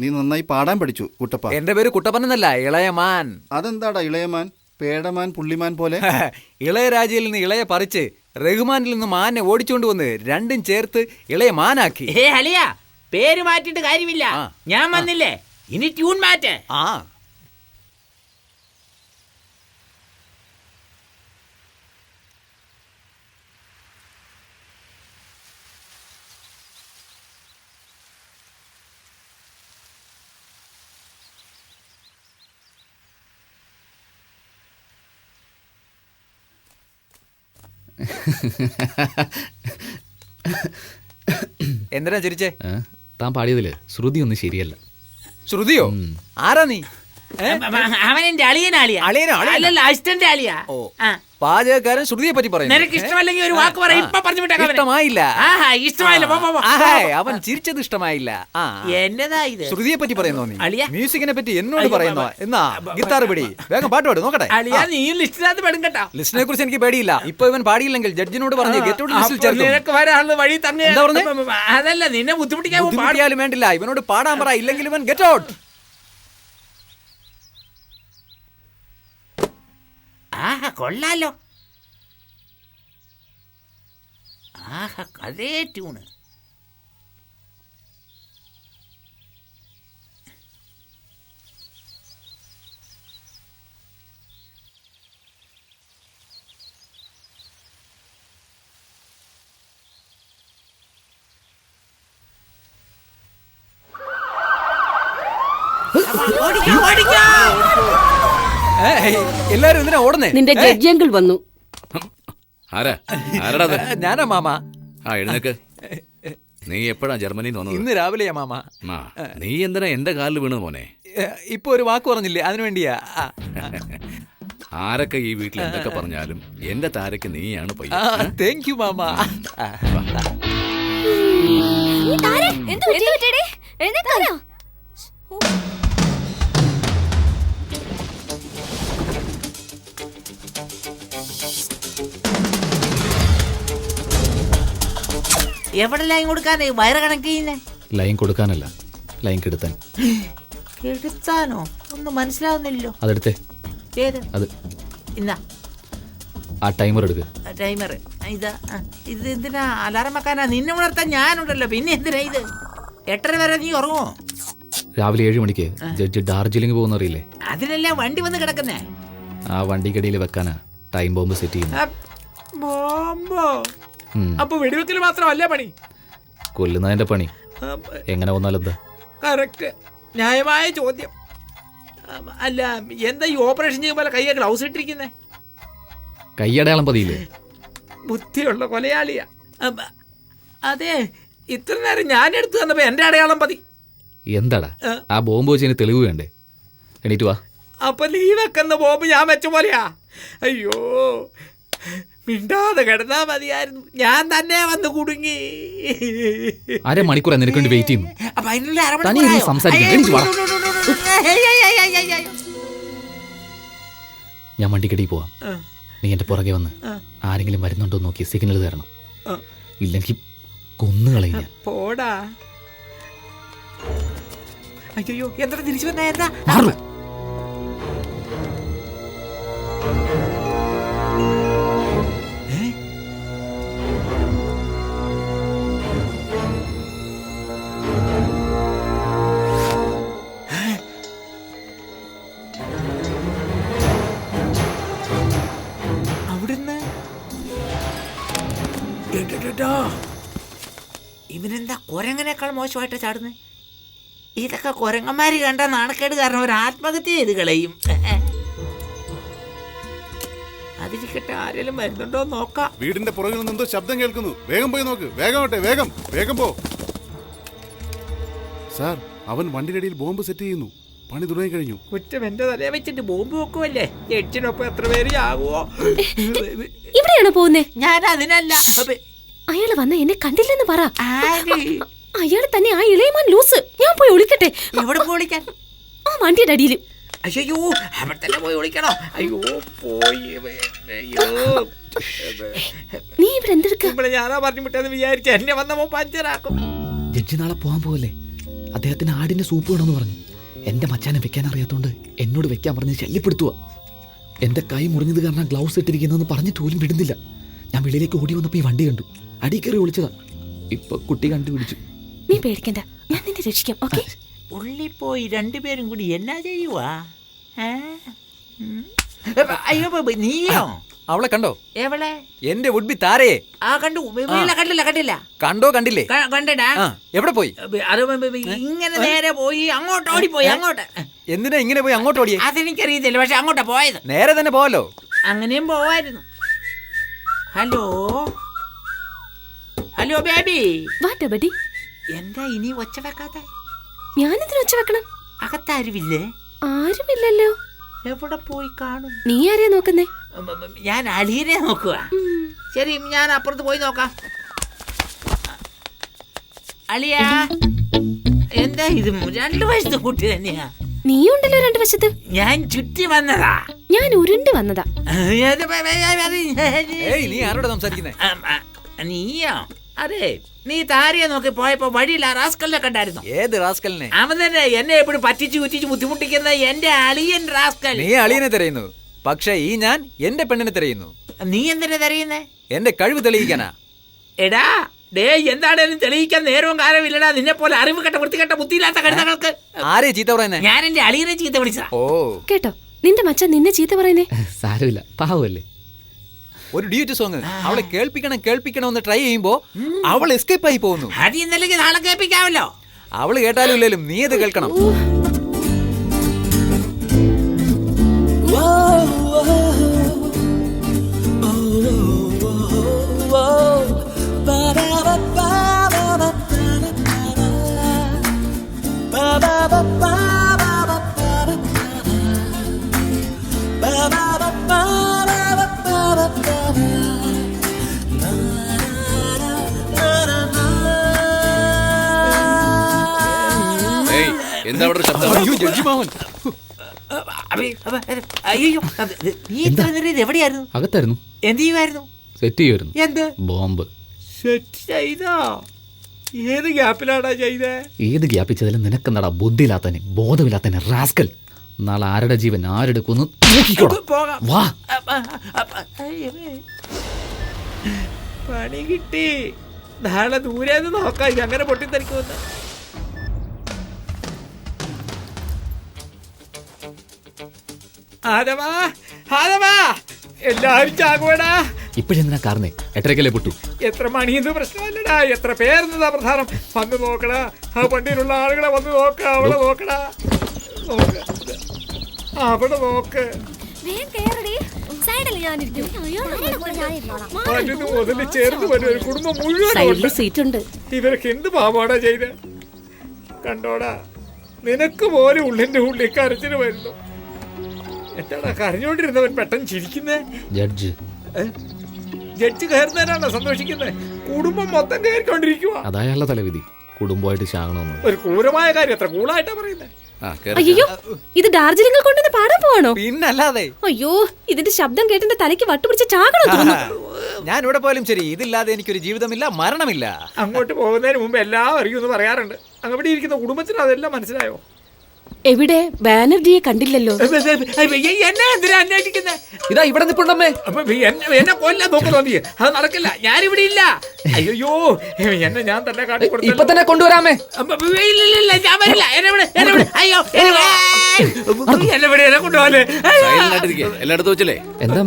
നീ നന്നായി പാടാൻ പഠിച്ചു കുട്ടപ്പ. എന്റെ പേര് കുട്ടപ്പൻ എന്നല്ല, ഇളയമാൻ. അതെന്താടാ ഇളയമാൻ? പേടമാൻ പുള്ളിമാൻ പോലെ. ഇളയരാജയിൽ നിന്ന് ഇളയെ പറിച്ച് റഹ്മാനിൽ നിന്ന് മാനെ ഓടിച്ചോണ്ട് വന്ന് രണ്ടും ചേർത്ത് ഇളയ മാനാക്കി. അലിയ, പേര് മാറ്റിട്ട് കാര്യമില്ല. ഞാൻ വന്നില്ലേ, ഇനി ട്യൂൺ മാറ്റ്. ആ എന്തിനാ ചിരിച്ചേ? താൻ പാടിയതില് ശ്രുതി ഒന്നും ശരിയല്ല. ശ്രുതിയോ? ആരാ നീ? അവൻ എന്റെ അളിയനാളിയല്ല, അസിസ്റ്റന്റ് അളിയാ. പാചകക്കാരൻ ശ്രുതിയെ പറ്റി പറയുന്നു. നിനക്ക് ഇഷ്ടമല്ലെങ്കിൽ ഒരു വാക്ക് പറ. ഇപ്പൊ പറഞ്ഞു വിട്ടേക്കാം. ഇഷ്ടമായില്ല. ഇഷ്ടമായില്ല. അവൻ ചിരിച്ചത് ഇഷ്ടമായില്ല. എന്നതാ ഇത്? ശ്രുതിയെ പറ്റി പറയുന്നോ നീ? അളിയ, മ്യൂസിക്കിനെ പറ്റി എന്നോട് പറയുന്നോ? എന്നാ ഗിത്താർ പിടി, വേഗം പാട്ട് പാട് നോക്കട്ടെ. അളിയ, നീ ലിസ്റ്റിനകത്ത് പെടും കേട്ടോ. ലിസ്റ്റിനെ കുറിച്ച് എനിക്ക് പേടിയില്ല. ഇപ്പൊ ഇവൻ പാടിയില്ലെങ്കിൽ ജഡ്ജിനോട് പറഞ്ഞ് ഗെറ്റ് ഔട്ട് ലിസ്റ്റിൽ ചേർക്കും. നിനക്ക് വരാനുള്ള വഴി തന്നെ. എന്താ പറഞ്ഞേ? അതല്ല, നിന്നെ ബുദ്ധിമുട്ടിയാലും വേണ്ടില്ല, ഇവനോട് പാടാൻ പറ, ഇല്ലെങ്കിൽ ഇവൻ ഗെറ്റ് ഔട്ട്. കൊള്ളാലോ. അതേ ട്യൂണ്. എല്ലാരും എന്തിനാ ഓടുന്നേ? നിന്റെ ജഡ്ജിയങ്കിൾ വന്നു. ഞാനാ മാമ. എഴുന്നേക്ക്. നീ എപ്പോഴാ ജർമ്മനിയിൽ വന്നത്? ഇന്ന് രാവിലെയാ മാമ. നീ എന്തിനാ എന്റെ കാലിൽ വീണു മോനെ? ഇപ്പൊ ഒരു വാക്ക് പറഞ്ഞില്ലേ, അതിനു വേണ്ടിയാ. ആരൊക്കെ ഈ വീട്ടിൽ എന്തൊക്കെ പറഞ്ഞാലും എന്റെ താരക്ക് നീയാണ് പയ്യ. താങ്ക് യു മാമ. എവിടെ ലൈൻ കൊടുക്കാനേ? വയറ് കണക്ട് ചെയ്യുന്നേ? ലൈൻ കൊടുക്കാനല്ല, ലൈൻ കെടുത്താൻ. കെടുത്താനോ? ഒന്നും മനസ്സിലാവുന്നില്ലല്ലോ. അതെടുത്തേ. ഏത്? അത് ഇന്നാ ആ ടൈമർ എടുക്കുക. ടൈമർ ഇത് എന്തിനാ? അലാറം വെക്കാനാ? നിന്നെ ഉണർത്താൻ ഞാനുണ്ടല്ലോ, പിന്നെ എന്തിനാ ഇത്? 8:30 വരെ നീ ഉറങ്ങുമോ? രാവിലെ 7 മണിക്ക് ജഡ്ജി ഡാർജിലിംഗ് പോകുന്ന അറിയില്ലേ? അതിനല്ലേ വണ്ടി വന്ന് കിടക്കുന്നേ. ആ വണ്ടിക്കടിയിൽ വെക്കാനാ ടൈം ബോംബ് സെറ്റ് ചെയ്യുന്നത്. ബോംബോ? അപ്പൊ വെടിവെക്കൽ മാത്രമല്ല പണി, കൊല്ലുന്നതിന്റെ പണി. എങ്ങനെ വന്നാലെന്താ? കറക്റ്റ്, ന്യായമായ ചോദ്യം. അല്ല, എന്താ ഈ ഓപ്പറേഷൻ ചെയ്യുമ്പോൾ കയ്യെ ഗ്ലൗസ് ഇട്ടിരിക്കുന്നേ? കയ്യടയാളം പതിയില്ലേ? ബുദ്ധിയുള്ള കൊലയാളിയാ. അതെ, ഇത്ര നേരം ഞാൻ എടുത്തു തന്നപ്പോ എന്റെ അടയാളം പതി. എന്താടാ ആ ബോംബ് വെച്ചതിന് തെളിവ് വേണ്ടേ? എണീറ്റ് വാ. അപ്പൊ നീ വെക്കുന്ന ബോംബ് ഞാൻ വെച്ച പോലെയാ? അയ്യോ, മിണ്ടാതെ കിടന്നാ മതിയായിരുന്നു. ഞാൻ തന്നെ വന്ന് കുടുങ്ങി. അരമണിക്കൂർ നിനക്ക് വേണ്ടി വെയിറ്റ് ചെയ്യുന്നു. ഞാൻ വണ്ടിക്കടിയിൽ പോവാം. നീ എന്റെ പുറകെ വന്ന് ആരെങ്കിലും വരുന്നുണ്ടോ നോക്കി സിഗ്നൽ തരണം. ഇല്ലെങ്കിൽ കൊന്നുകളയും ഞാൻ. പോടാ. അയ്യോ, എന്താ തിരിച്ചു വന്ന? എന്താ അവിടുന്ന്? ഇവനെന്താ കൊരങ്ങനേക്കാൾ മോശമായിട്ട് ചാടുന്നത്? ഇതൊക്കെ കൊരങ്ങന്മാര് കണ്ട നാണക്കേട് കാരണം ഒരു ആത്മഹത്യ ചെയ്ത് കളയും. അതിരിക്കട്ടെ, ആരെങ്കിലും വരുന്നുണ്ടോ നോക്കാം. വീടിന്റെ പുറകിൽ നിന്ന് എന്തോ ശബ്ദം കേൾക്കുന്നു. വേഗം പോയി നോക്ക്. വേഗം വേഗം പോ. സാർ, അവൻ വണ്ടിക്കടിയിൽ ബോംബ് സെറ്റ് ചെയ്യുന്നു. പണി തുടങ്ങി കഴിഞ്ഞു. കുറ്റം എന്റെ തലയെ വെച്ചിട്ട് ബോംബ് വെക്കുമല്ലേ? എട്ടിനൊപ്പം എത്ര പേര് ആകുമോ? ഇവിടെയാണോ പോകുന്നേ? ഞാൻ അതിനല്ല. അയാള് വന്ന എന്നെ കണ്ടില്ലെന്ന് പറ. അയാൾ തന്നെ ആ ഇളയമാൻ ലൂസ്. ഞാൻ പോയി ഒളിക്കട്ടെ. എവിടെ വിളിക്കാൻ? ആ വണ്ടിയുടെ അടിയിൽ. അയ്യോ, അവിടെ തന്നെ പോയി വിളിക്കണോ? അയ്യോ, പോയി. അയ്യോ, നീ ഇവിടെ എന്തെടുക്ക? ഞാനാ പറഞ്ഞു വിട്ടെന്ന് വിചാരിച്ച എന്നെ വന്നപ്പോ പഞ്ചറാക്കും. ജഡ്ജി നാളെ പോകാൻ പോവല്ലേ? അദ്ദേഹത്തിന് ആടിന്റെ സൂപ്പ് വേണമെന്ന് പറഞ്ഞു. എൻ്റെ മച്ചാനെ വെക്കാൻ അറിയാത്തതുകൊണ്ട് എന്നോട് വെക്കാൻ പറഞ്ഞ് ശല്യപ്പെടുത്തുക. എൻ്റെ കൈ മുറിഞ്ഞത് കാരണം ഗ്ലൗസ് ഇട്ടിരിക്കുന്നതെന്ന് പറഞ്ഞിട്ട് പോലും വിടുന്നില്ല. ഞാൻ വെളിയിലേക്ക് ഓടി വന്നപ്പോൾ ഈ വണ്ടി കണ്ടു. അടി കയറി വിളിച്ചതാ. ഇപ്പൊ കുട്ടി കണ്ടുപിടിച്ചു. നീ പേടിക്കണ്ട, ഞാൻ നിന്നെ രക്ഷിക്കാം. ഓക്കെ? ഉള്ളി പോയി രണ്ടുപേരും കൂടി എന്നാ ചെയ്യുവാ? അയ്യോ നീയോ? അവളെ കണ്ടോ? എവളെ? എന്റെ വുഡ്ബി താരയെ. ആ കണ്ടു. കണ്ടില്ല. കണ്ടോ കണ്ടില്ലേ? കണ്ടടാ. എവിടെ പോയി? അത് ഇങ്ങനെ നേരെ പോയി അങ്ങോട്ട് ഓടിപ്പോയി. അങ്ങോട്ട് എന്തിനാ ഇങ്ങനെ പോയി അങ്ങോട്ട് ഓടിയേ? അതെനിക്കറിയത്തില്ല, പക്ഷെ അങ്ങോട്ടാ പോയത്. നേരെ തന്നെ പോവല്ലോ. അങ്ങനെയും പോവായിരുന്നു. Hello hello baby. What buddy? എന്താ ഇനി ഒച്ച വെക്കാത്ത? ഞാനെന്തിനു ഒച്ച വെക്കണം? അകത്താരുമില്ലേ? ആരുമില്ലല്ലോ. എവിടെ പോയി കാണും? നീ ആരെയാ നോക്കുന്നേ? ഞാൻ അലീനെ നോക്കുക. ശരി, ഞാൻ അപ്പുറത്ത് പോയി നോക്കാം. അലിയ, എന്താ ഇത്? 2 വയസ്സത്തെ കുട്ടി തന്നെയാ. നീ ഉണ്ടല്ലോ 2 വശത്ത്. ഞാൻ ചുറ്റി വന്നതാ. ഞാൻ ഉരുണ്ട് വന്നതാ. ഏയ്, നീ ആരോടാ സംസാരിക്കുന്നേ? നീയോ? അതെ, നീ താരയെ നോക്കി പോയപ്പോ വഴിയിൽ ആ റാസ്കലിനെ കണ്ടായിരുന്നു. ഏത് റാസ്കലിനെ? അവൻ തന്നെ എന്നെ എപ്പോഴും പറ്റിച്ചു കുറ്റിച്ച് ബുദ്ധിമുട്ടിക്കുന്ന എന്റെ അളിയൻ റാസ്കൽ. നീ അളിയനെ തിരയുന്നു, പക്ഷെ ഈ ഞാൻ എന്റെ പെണ്ണിനെ തിരയുന്നു. നീ എന്തിനാ തെരയുന്നേ? എന്റെ കഴിവ് തെളിയിക്കാനാ. എടാ ഡേ, എന്താണേലും തെളിയിക്കാൻ നേരവും കാലമില്ലടാ. നിന്നെ പോലെ അറിവ് കെട്ട വൃത്തികെട്ട ബുദ്ധിയില്ലാത്ത കഴുതകൾക്ക്. ആരെ ചീത്ത പറയുന്നേ? ഞാൻ എന്റെ അളിയനെ ചീത്ത വിളിച്ചതാ. ഓ, കേട്ടോ നിന്റെ മച്ചാൻ നിന്നെ ചീത്ത പറയുന്നേ? സാരമില്ല, പാവല്ലേ. ഒരു ഡ്യൂറ്റ് സോങ് അവളെ കേൾപ്പിക്കണമെന്ന് ട്രൈ ചെയ്യുമ്പോ അവൾ എസ്കേപ്പ് ആയി പോകുന്നു. അത് ഇന്നലേക്ക് നാളെ കേൾപ്പിക്കാമല്ലോ. അവള് കേട്ടാലും ഇല്ലേലും നീ അത് കേൾക്കണം. എന്താ അവിടെ ഒരു ശബ്ദം? അയ്യോ, ജഡ്ജി മാമൻ. അയ്യോ, നീ ഇത്ര നേരം ഇത് എവിടെയായിരുന്നു? അകത്തായിരുന്നു. എന്ത് ചെയ്യുമായിരുന്നു? സെറ്റ് ചെയ്യുമായിരുന്നു. എന്ത് ബോംബ് സെറ്റ് ചെയ്തോ? ഏത് ഗ്യാപ്പിലാടാ ചെയ്തേ? ഏത് ഗ്യാപ്പിച്ചതിലും നിനക്കെന്താടാ ബുദ്ധിയില്ലാത്തന്നെ, ബോധമില്ലാത്തന്നെ റാസ്കൽ. നാളെ ആരുടെ ജീവൻ ആരെടുക്കുന്നു പോകാം. വാ. പണി കിട്ടി. നാളെ ദൂരെ നോക്കാം ഇത് അങ്ങനെ പൊട്ടിത്തെറിക്കുമെന്ന്. എല്ലാരും ചാകുവേടാ. ഇപ്പഴെന്തിനാ കാരണേ? 8:30 പൊട്ടു. എത്ര മണിയെന്ന് പ്രശ്നമല്ലടാ, എത്ര പേരെന്നതാ പ്രധാനം. വന്ന് നോക്കടാ, ആ വണ്ടിയിലുള്ള ആളുകളെ വന്ന് നോക്ക. അവളെ നോക്കടാ, നോക്ക്, അവിടെ നോക്ക്. മുതല് ചേർന്ന് വരും ഒരു കുടുംബം മുഴുവൻ. സീറ്റുണ്ട്. ഇവർക്ക് എന്ത് പാവാടാ ചെയ്ത്? കണ്ടോടാ, നിനക്ക് പോലെ ഉള്ളിന്റെ ഉള്ളിൽ കരച്ചിന് വരുന്നു. എന്താടാ കരഞ്ഞോണ്ടിരുന്നവൻ പെട്ടെന്ന് ചിരിക്കുന്നേ? ജഡ്ജ് കയറുന്നതിനാണോ സന്തോഷിക്കുന്നത്? കുടുംബം മൊത്തം കയറിക്കൊണ്ടിരിക്കുക. അതായുള്ള തലവിധി. കുടുംബമായിട്ട് ചാകണമെന്ന് ഒരു ക്രൂരമായ കാര്യം. എത്ര കൂളായിട്ടാ പറയുന്നത്. അയ്യോ, ഇത് ഡാർജിലിംഗിൽ കൊണ്ടുവന്ന് പാടാൻ പോവാണോ? പിന്നല്ലാതെ. അയ്യോ, ഇതിന്റെ ശബ്ദം കേട്ടെന്റെ തലയ്ക്ക് വട്ടുപിടിച്ച് ചാകണോ തോന്നുന്നു. ഞാൻ ഇവിടെ പോയാലും ശരി, ഇതില്ലാതെ എനിക്കൊരു ജീവിതമില്ല, മരണമില്ല. അങ്ങോട്ട് പോകുന്നതിന് മുമ്പ് എല്ലാം അറിയുമെന്ന് പറയാറുണ്ട്. അവിടെ ഇരിക്കുന്ന കുടുംബത്തിന് അതെല്ലാം മനസ്സിലായോ? എവിടെ? ബാനർജിയെ കണ്ടില്ലല്ലോ. എന്നെ എന്തിനാ അന്വേഷിക്കുന്നത്? ഇതാ ഇവിടെ നിൽപ്പുണ്ടമ്മേ. എന്നെ കൊല്ലാൻ നോക്കുന്നു നീ. അത് നടക്കില്ല, ഞാനിവിടെ ഇല്ല. അയ്യോ, എന്നെ ഞാൻ തന്നെ കാട്ടിക്കൊടുത്തു. ഇപ്പൊ തന്നെ കൊണ്ടുവരാമേ. ഞാൻ വരില്ല. അയ്യോ, എന്നെ കൊണ്ടുപോകാൻ. എല്ലായിടത്തും വെച്ചല്ലേ? എന്താ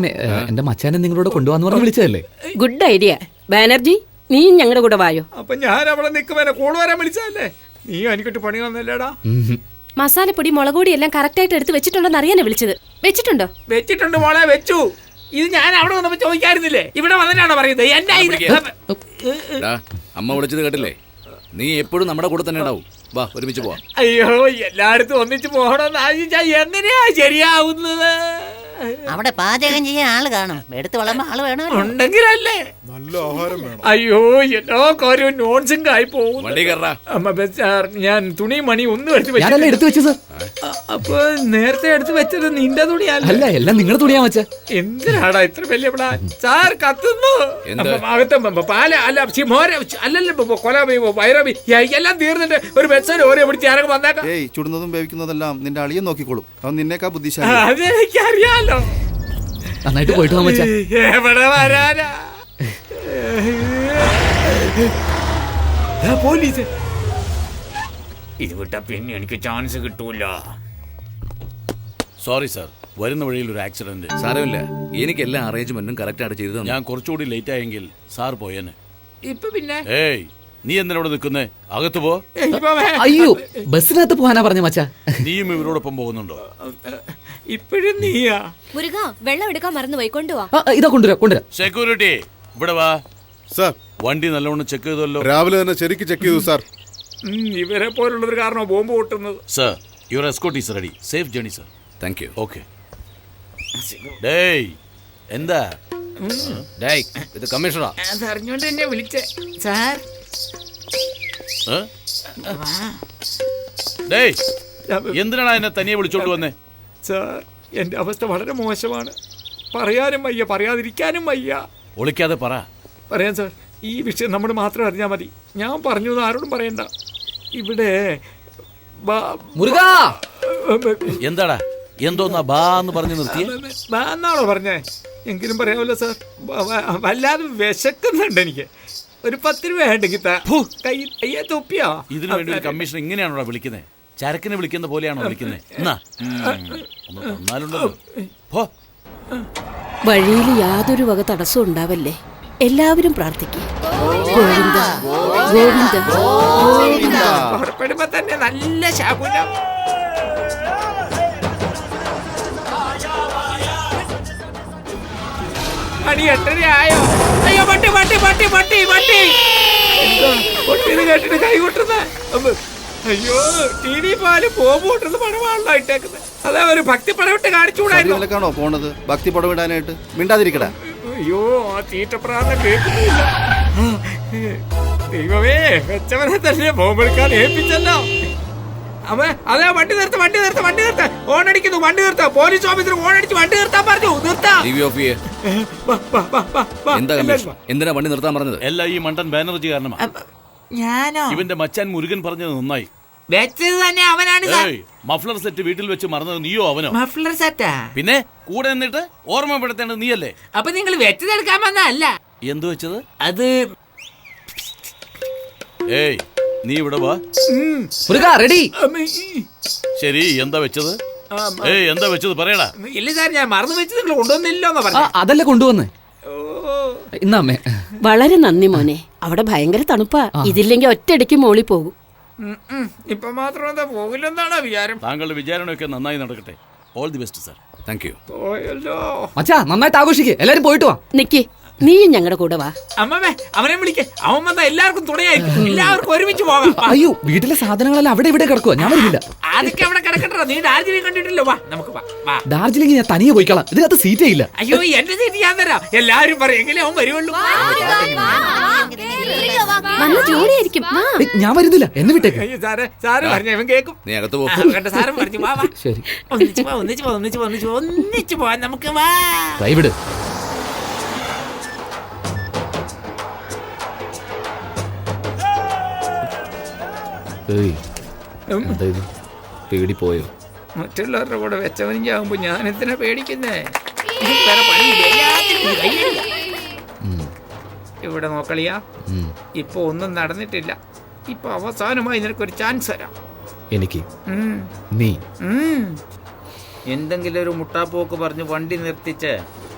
എന്റെ മച്ചാനെ നിങ്ങളോട് കൊണ്ടുപോകാന്ന് പറഞ്ഞ് വിളിച്ചതല്ലേ? Good idea. ബാനർജി, നീ ഞങ്ങളുടെ കൂടെ വായോ. അപ്പൊ ഞാൻ അവിടെ നിൽക്കുമ്പോ കോള് വരാൻ വിളിച്ചതല്ലേ? നീ എനിക്കിട്ട് പണി വന്നല്ലേടാ. മസാലപ്പൊടി മുളകുപൊടി എല്ലാം കറക്റ്റ് ആയിട്ട് എടുത്ത് വെച്ചിട്ടുണ്ടോന്ന് അറിയാനാ വിളിച്ചത്. വെച്ചിട്ടുണ്ടോ? വെച്ചിട്ടുണ്ട് മോളെ, വെച്ചു. ഇത് ഞാൻ അവിടെ വന്നപ്പോ ചോദിക്കായിരുന്നില്ലേ? ഇവിടെ വന്നിട്ടാണോ പറയുന്നത്? എന്റെ അമ്മ വിളിച്ചത് കേട്ടില്ലേ? നീ എപ്പോഴും നമ്മുടെ കൂടെ തന്നെ ഉണ്ടാവും. വാ, ഒരുമിച്ച് പോവാം. അയ്യോ, എല്ലായിടത്തും ഒന്നിച്ച് പോകണമെന്ന് ആലോചിച്ചാ എങ്ങനെയാ ശരിയാവുന്നത്? അവിടെ പാചകം ചെയ്യാൻ ആള് കാണും, എടുത്ത് വളർന്ന ആള് വേണം ഉണ്ടെങ്കിലല്ലേ. നല്ല ആഹാരം വേണം. അയ്യോ, എല്ലാ കാര്യവും നോൺസിംഗ് ആയി പോകും. വണ്ടി കയറാ. ഞാൻ തുണി മണി ഒന്നും എടുത്തു വെച്ചു സാർ. അപ്പൊ നേരത്തെ എടുത്ത് വെച്ചത് നിന്റെ തുണിയല്ല? അല്ല, എല്ലാം നിങ്ങളുടെ തുണിയാ മച്ചാ. എന്തിനാടാ ഇത്ര വലിയ പിടാ? സാർ കത്തുന്നു. എന്താ? അകത്ത് പാല അല്ല മോര അല്ലല്ലോ കൊല വൈറബി എല്ലാം തീർന്നിട്ട് ഒരു ബസ് ഓരോ പിടിച്ച് ആരൊക്കെ വന്നേക്കാം. ഏയ് ചുടുന്നതും വേവിക്കുന്നതെല്ലാം നിന്റെ അളിയൻ നോക്കിക്കോളും. അവൻ നിന്നേക്കാ ബുദ്ധിശാലി. അതെനിക്കറിയാലോ. നന്നായിട്ട് പോയിട്ട് വാ മച്ചാ. എവിടെ വരാനാ? പോലീസ് ഇത് വിട്ട പിന്നെ എനിക്ക് ചാൻസ് കിട്ടൂല. സോറി സാർ, വരുന്ന വഴിയിൽ ഒരു ആക്സിഡന്റ്. സാരമില്ല, എനിക്ക് എല്ലാ അറേഞ്ച്മെന്റും കറക്റ്റ് ആയിട്ട് ചെയ്തു. ഞാൻ കുറച്ചുകൂടി ലേറ്റ് ആയെങ്കിൽ സാർ പോയേനെ. ഇപ്പൊ പിന്നെ ഏയ്, നീ എന്തിനോട് നിൽക്കുന്നേ? അകത്ത് പോ. അയ്യോ, ബസ്സിനകത്ത് പോകാനാ പറഞ്ഞ മച്ചാ. നീയും ഇവരോടൊപ്പം പോകുന്നുണ്ടോ? ഇപ്പോഴും നീയാ? മുരുക വെള്ളം എടുക്കാൻ മറന്നുപോയി, കൊണ്ടുവാ. ഇതാ കൊണ്ടുവരാം. സെക്യൂരിറ്റി ഇവിടെ വാ. സാർ, വണ്ടി നല്ലവണ്ണം ചെക്ക് ചെയ്തല്ലോ? രാവിലെ തന്നെ ശരിക്ക് ചെക്ക് ചെയ്തു സാർ. ഇവരെ പോലുള്ളൊരു കാരണം ബോംബ് പൊട്ടുന്നത്. Sir, your escort is ready. Safe journey sir. Thank you. Okay. ഡേയ്, എന്താ? ഡേയ്, ഇത് കമ്മീഷണറാ. അതറിഞ്ഞോണ്ട് എന്നെ വിളിച്ചേ സാർ. ഡേയ്, എന്തിനാണ് എന്നെ തനിയെ വിളിച്ചോണ്ട് വന്നേ? സാർ, എന്റെ അവസ്ഥ വളരെ മോശമാണ്. പറയാനും വയ്യ, പറയാതിരിക്കാനും വയ്യ. ഒളിക്കാതെ പറ. പറയാം സാർ, ഈ വിഷയം നമ്മൾ മാത്രം അറിഞ്ഞാൽ മതി. ഞാൻ പറഞ്ഞു ആരോടും പറയണ്ട. ഇവിടെ മുരുക, എന്താടാ, എന്തോന്നാ ബാ എന്ന് പറഞ്ഞു നിർത്തിയേ? എന്നാണോ പറഞ്ഞേ? എങ്കിലും പറയാമല്ലോ സാർ. വല്ലാതെ വിശക്കുന്നുണ്ട് എനിക്ക്. ഒരു 10 രൂപ ഉണ്ടെങ്കിൽ കയ്യെ തൊപ്പിയോ? ഇതിനു വേണ്ടി ഒരു കമ്മീഷൻ ഇങ്ങനെയാണോ വിളിക്കുന്നത്? ചരക്കിനെ വിളിക്കുന്ന പോലെയാണോ വിളിക്കുന്നത്? ഒന്ന് തന്നാലുണ്ടല്ലോ. പോ. വഴിയിൽ യാതൊരു വക തടസ്സവും ഉണ്ടാവല്ലേ. എല്ലാവരും പ്രാർത്ഥിക്കും. ഗോവിന്ദ ഗോവിന്ദ ഗോവിന്ദ. പുറപ്പെടുമ്പോ തന്നെ നല്ല ശകുനം. മണി 8:30 ആയോ? അയ്യോ, പട്ടി പട്ടി പട്ടി പട്ടി പട്ടി. എന്തോ പൊട്ടിന്ന് കേട്ടിട്ട് കൈ കൊട്ടുന്നേ. അയ്യോ, ടി വി പാല് ബോംബ് പൊട്ടുന്ന പടമാണല്ലോ ഇട്ടേക്കുന്നത്. അതാ ഒരു ഭക്തി പടവിട്ട് കാണിച്ചുകൂടായിരുന്നു. ശബരിമലക്കാണോ പോണത് ഭക്തി പടവിടാനായിട്ട്? മിണ്ടാതിരിക്കടാ. അയ്യോ, ആ തീറ്റപ്രാന്തം കേൾക്കുന്നില്ല. ദൈവമേ, വെച്ചവനെ തന്നെ ബോംബെടുക്കാൻ ഏൽപ്പിച്ചല്ലോ. അതെ, വണ്ടി നിർത്ത വണ്ടി നിർത്ത വണ്ടി നിർത്ത. ഓണടിക്കുന്നു, വണ്ടി നിർത്ത. പോലീസ് ഓഫീസർ ഓണടിച്ച് വണ്ടി നിർത്താൻ പറഞ്ഞു. നിർത്താം. എന്തിനാ വണ്ടി നിർത്താൻ പറഞ്ഞത്? എല്ലാം ഈ മണ്ടൻ ബാനർജി കാരണമാണ്. ഞാനോ? ഇവന്റെ മച്ചാൻ മുരുകൻ പറഞ്ഞത് നന്നായി. വെച്ചത് തന്നെ അവനാണ്. മഫ്ലർ സെറ്റ് വീട്ടിൽ വെച്ച് മറന്നത് നീയോ അവനോ? മഫ്ലർ സെറ്റാ? പിന്നെ കൂടെ നിന്നിട്ട് ഓർമ്മപ്പെടുത്തേണ്ടത് നീയല്ലേ? അപ്പൊ നിങ്ങൾ വെച്ചതെടുക്കാൻ വന്നല്ല? എന്തു വെച്ചത്? അത് ഏയ്, നീ ഇവിടെ വാ. മുരുക റെഡി. ശരി, എന്താ വെച്ചത്? ഏയ്, എന്താ വെച്ചത് പറയടാ. ഇല്ല സാർ, ഞാൻ മറന്നു വെച്ചത് നിങ്ങൾ കൊണ്ടുവന്നില്ലോ. അതല്ല കൊണ്ടുവന്നേ. ഇന്നമ്മേ, വളരെ നന്ദി മോനെ. അവിടെ ഭയങ്കര തണുപ്പാ. ഇതില്ലെങ്കിൽ ഒറ്റയടിക്ക് മോളി പോകും. ഇപ്പൊ മാത്രം എന്താ പോകില്ലെന്നാണോ വിചാരം? താങ്കളുടെ വിചാരണയൊക്കെ നന്നായി നടക്കട്ടെ. All the best sir. Thank you. പോയല്ലോ. മച്ചാ നന്നായിട്ട് ആഘോഷിക്കേ. എല്ലാരും പോയിട്ട് വാ. നിക്ക്, നീയും ഞങ്ങളുടെ കൂടെ വാ. അമ്മമ്മേ, അവനെ വിളിക്കേ. അവൻ വന്നാ എല്ലാവർക്കും തുണയായിരിക്കും. എല്ലാവർക്കും ഒരുമിച്ച് പോകാം. അയ്യോ, വീട്ടിലെ സാധനങ്ങളെല്ലാം അവിടെ ഇവിടെ കിടക്കുക. ഞാൻ വരില്ല. അതൊക്കെ അവിടെ കിടക്കട്ടോ. നീ ഡാർജിലിംഗ് കണ്ടിട്ടില്ലോ? വാ, നമുക്ക് വാ. ഡാർജിലിംഗ് ഞാൻ തനിയെ പോയിക്കളാം. ഇതിനകത്ത് സീറ്റേ ഇല്ല. അയ്യോ, എന്റെ സീറ്റ് ഞാൻ തരാം. എല്ലാരും പറയും എങ്കിലും അവൻ വരുവുള്ളൂ. നല്ല ജോലിയായിരിക്കും. ഞാൻ വരുന്നില്ല, എന്നെ വിട്ടേക്ക്. അയ്യോ സാറ്, സാറ് പറഞ്ഞ ഇവൻ കേൾക്കും. നീ അകത്ത് പോ. കണ്ട സാറും പറഞ്ഞു. വാ വാ, ശരി, ഒന്നിച്ച് പോ, ഒന്നിച്ച് പോ, ഒന്നിച്ച് പോ, ഒന്നിച്ച് പോ, ഒന്നിച്ച് പോവാൻ നമുക്ക്. വാ. ഡ്രൈവിട്. പേടി പോയോ? മറ്റുള്ളവരുടെ കൂടെ വെച്ചവനിക്കാവുമ്പോ ഞാൻ എന്തിനാ പേടിക്കുന്നേ? വേറെ പണിയില്ല, എല്ലാത്തിനും കയ്യടിയാ. ഇവിടെ നോക്കളിയാ, ഇപ്പൊ ഒന്നും നടന്നിട്ടില്ല. ഇപ്പൊ അവസാനമായി നിനക്കൊരു ചാൻസ് തരാം. എനിക്ക് നീ എന്തെങ്കിലും ഒരു മുട്ടാപ്പോക്ക് പറഞ്ഞ് വണ്ടി നിർത്തിച്ച്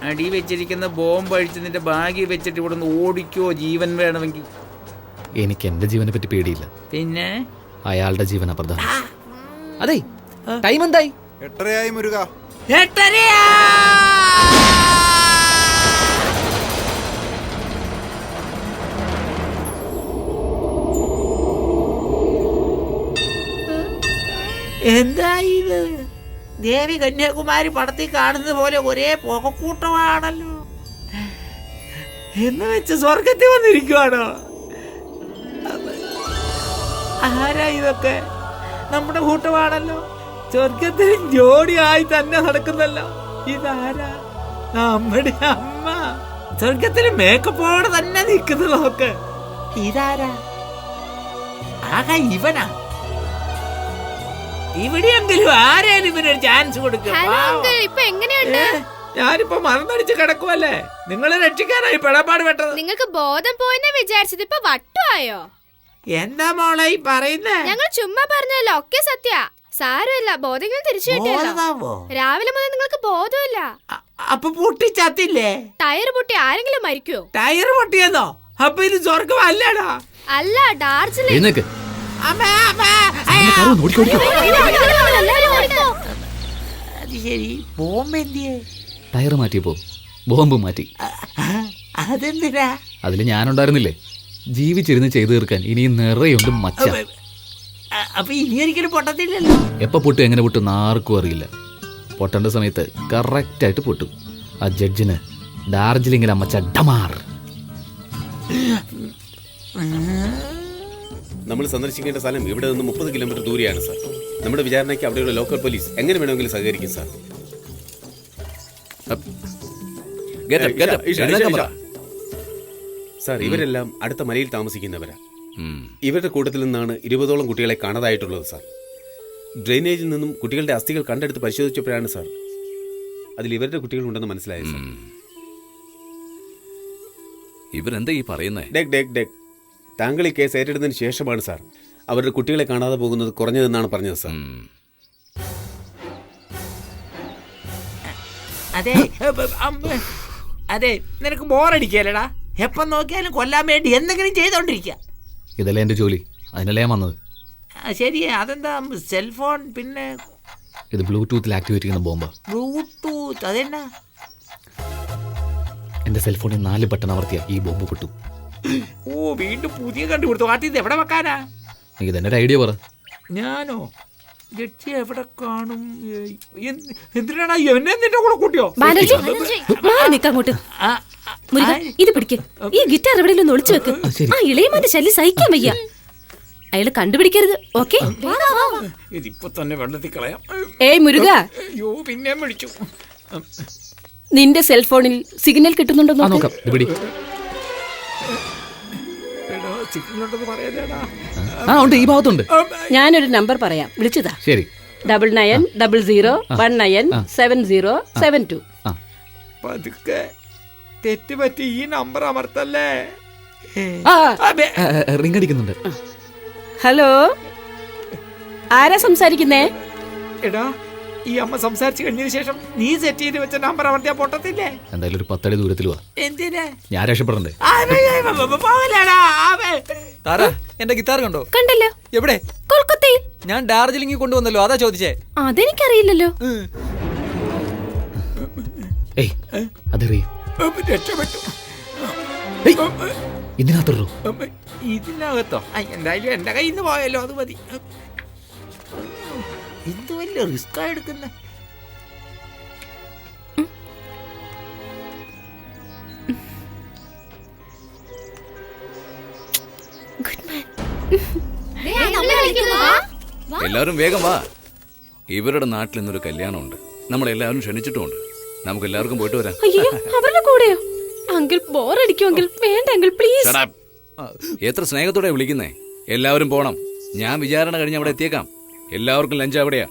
അടി വെച്ചിരിക്കുന്ന ബോംബ് അഴിച്ച് നിന്റെ ബാഗിൽ വെച്ചിട്ട് ഇവിടെ നിന്ന് ഓടിക്കോ, ജീവൻ വേണമെങ്കിൽ. എനിക്ക് എന്റെ ജീവനെ പറ്റി പേടിയില്ല. പിന്നെ അയാളുടെ ജീവന പ്രധാനം. അതെ, ടൈം എന്തായി? 8:30 മുരുക. 8:30. എന്താ ഇത്? ദേവി കന്യാകുമാരി പടത്തിൽ കാണുന്നത് പോലെ ഒരേ പുകക്കൂട്ടമാണല്ലോ. എന്ന് വെച്ച് സ്വർഗത്തിൽ വന്നിരിക്കുവാണോ? ആരാ ഇതൊക്കെ? നമ്മുടെ കൂട്ടമാണല്ലോ. സ്വർഗത്തിൽ ജോഡിയായി തന്നെ നടക്കുന്നല്ലോ. ഇതാരാ? നമ്മുടെ അമ്മ. സ്വർഗത്തിൽ മേക്കപ്പോടെ തന്നെ നിൽക്കുന്നു നോക്ക്. ഇതാരാ? ആകെ ഇവനാ. ഇവിടെയെങ്കിലും ആരേലും ഇവനൊരു ചാൻസ് കൊടുക്കും. ഇപ്പൊ എങ്ങനെയുണ്ട്? ഞാനിപ്പോ മറന്നടിച്ച് കിടക്കുവല്ലേ. നിങ്ങളെ രക്ഷിക്കാനായി പെടപ്പാട് പെട്ടത്. നിങ്ങൾക്ക് ബോധം പോയെന്ന് വിചാരിച്ചത് ഇപ്പൊ വട്ടുമായോ? എന്താ മോളെ ഈ പറയുന്നേ? ഞങ്ങൾ ചുമ്മാ പറഞ്ഞല്ലോ, ഒക്കെ സത്യ. സാരമില്ല, ബോധങ്ങൾ തിരിച്ചു കിട്ടിയല്ലോ. രാവിലെ മുതൽ നിങ്ങൾക്ക് ബോധമില്ല. അപ്പൊ പൊട്ടിച്ചത്തില്ലേ? ടയർ പൊട്ടി ആരെങ്കിലും മരിക്കോ? ടയർ പൊട്ടിയെന്നോ? അപ്പൊ ഇത് സ്വർഗം അല്ലടാ. അല്ല, ഡാർജിലിംഗ്. എഴുന്നേക്ക്. അമ്മേ, അമ്മേ. അത് ശരി. ബോംബ് എന്തിയെ? ടയർ മാറ്റിയപ്പോ ബോംബ് മാറ്റി. അതെന്തിനാ? അതിൽ ഞാനുണ്ടായിരുന്നില്ലേ. ജീവിച്ചിരുന്ന് ചെയ്തു തീർക്കാൻ ഇനിയും നിറയുണ്ട് മച്ച. അപ്പൊ ഇനി ഒരിക്കലും പൊട്ടത്തില്ലല്ലോ. എപ്പോൾ പൊട്ടും എങ്ങനെ പൊട്ടും ആർക്കും അറിയില്ല. പൊട്ടേണ്ട സമയത്ത് കറക്റ്റായിട്ട് പൊട്ടും. ആ ജഡ്ജിന് ഡാർജിലിംഗിൽ അമ്മച്ച ഡമാർ. നമ്മൾ സന്ദർശിക്കേണ്ട സ്ഥലം ഇവിടെ നിന്ന് 30 കിലോമീറ്റർ ദൂരെയാണ് സാർ. നമ്മുടെ വിചാരണയ്ക്ക് അവിടെയുള്ള ലോക്കൽ പോലീസ് എങ്ങനെ വേണമെങ്കിലും സഹകരിക്കും സാർ. സാർ, ഇവരെല്ലാം അടുത്ത മലയിൽ താമസിക്കുന്നവരാ. ഇവരുടെ കൂട്ടത്തിൽ നിന്നാണ് 20ഓളം കുട്ടികളെ കാണാതായിട്ടുള്ളത് സാർ. ഡ്രെയിനേജിൽ നിന്നും കുട്ടികളുടെ അസ്ഥികൾ കണ്ടെടുത്ത് പരിശോധിച്ചപ്പോഴാണ് സാർ അതിൽ ഇവരുടെ കുട്ടികളുണ്ടെന്ന് മനസ്സിലായത് സാർ. ഇവരെന്താ ഈ പറയുന്നേ? ഡെക് താങ്കൾ ഈ കേസ് ഏറ്റെടുത്തതിന് ശേഷമാണ് സാർ അവരുടെ കുട്ടികളെ കാണാതെ പോകുന്നത് കുറഞ്ഞതെന്നാണ് പറഞ്ഞത് സാർ. അതെ അതെ, നിനക്ക് ബോറടിക്കല്ലടാ. എപ്പം നോക്കിയാലും കൊല്ലാൻ വേണ്ടി എന്തെങ്കിലും ചെയ്തോണ്ടിരിക്കുക. ഇതല്ലേ എൻ്റെ ജോലി, അതിനല്ലേ ഞാൻ വന്നത്. ശരി, അതെന്താ സെൽഫോൺ? പിന്നെ ഇത് ബ്ലൂടൂത്തിൽ ആക്ടിവേറ്റ് ചെയ്യുന്ന ബോംബ്. ബ്ലൂടൂത്ത്? അതെന്നാ? എൻ്റെ സെൽഫോണിൽ 4 ബട്ടൺ അമർത്തിയ ഈ ബോംബ് പൊട്ടും. ഓ, വീണ്ടും പുതിയ കണ്ടുപിടുത്തു. ആദ്യം ഇത് എവിടെ വെക്കാനാ? എനിക്ക് തന്നെ ഒരു ഐഡിയ പറ. ഞാനോ? ജഡ്ജി എവിടെ കാണും? എന്തിനാണ് എന്നെ നിന്റെ കൂടെ കൂട്ടിയോ? അങ്ങോട്ട് ഇത് പിടിക്ക്. ഈ ഗിറ്റാർ എവിടെയെങ്കിലും ഒളിച്ചു വെക്ക്. ആ ഇളയമാന്റെ ശല്യം സഹിക്കാൻ വയ്യ. അയാള് കണ്ടുപിടിക്കരുത്. ഓക്കെ, ഇതിപ്പോ തന്നെ വെള്ളത്തിൽ കളയാം. ഏയ് മുരുക, അയ്യോ, പിന്നെ വിളിച്ചു. നിന്റെ സെൽഫോണിൽ സിഗ്നൽ കിട്ടുന്നുണ്ടോ നോക്കാം. സിഗ്നലുണ്ടെന്ന് പറയാ. ആ ഉണ്ട്, ഈ ഭാഗത്തുണ്ട്. ഞാനൊരു നമ്പർ പറയാം, വിളിച്ചതാ. ശരി. 9900197072. പതുക്കെ. തെറ്റുപറ്റി ഈ നമ്പർ അമർത്തല്ലേ. റിംഗ് അടിക്കുന്നുണ്ട്. ഹലോ, ആരാ സംസാരിക്കുന്നേ? എടാ, ഈ അമ്മ സംസാരിച്ചു കഴിഞ്ഞതിന് ശേഷം നീ സെറ്റ് ചെയ്ത് വെച്ച നമ്പർ അമർത്തിയാ പൊട്ടത്തില്ലേ? എന്തായാലും ഒരു 10 അടി ദൂരത്തിൽ പോവാ. എന്തിനാ? ഞാൻ രക്ഷപ്പെടണ്ടേ? താര, എന്റെ ഗിത്താർ കണ്ടോ? കണ്ടല്ലോ. എവിടെ? കൊൽക്കത്തയിൽ. ഞാൻ ഡാർജിലിംഗിൽ കൊണ്ടുവന്നല്ലോ, അതാ ചോദിച്ചേ. അതെനിക്കറിയില്ലല്ലോ. ഏയ്, അതറിയ. രക്ഷപ്പെട്ടു. ഇതിനകത്തോ? ഇതിനകത്തോ? എന്തായാലും എന്റെ കയ്യിൽ നിന്ന് പോയല്ലോ, അത് മതി. എന്ത് വലിയ റിസ്ക് എടുക്കുന്ന. എല്ലാവരും വേഗം വാ. ഇവരുടെ നാട്ടിൽ ഇന്നൊരു കല്യാണമുണ്ട്. നമ്മളെല്ലാവരും ക്ഷണിച്ചിട്ടുമുണ്ട്. നമുക്ക് എല്ലാവർക്കും പോയിട്ട് വരാം. അയ്യോ, അവരുടെ കൂടെയോ? അങ്കിൾ ബോറടിക്കുമെങ്കിൽ വേണ്ട അങ്കിൾ, പ്ലീസ്. എത്ര സ്നേഹത്തോടെ വിളിക്കുന്നേ. എല്ലാവരും പോണം. ഞാൻ വിചാരണ കഴിഞ്ഞ് അവിടെ എത്തിയേക്കാം. എല്ലാവർക്കും ലഞ്ച് അവിടെയാ.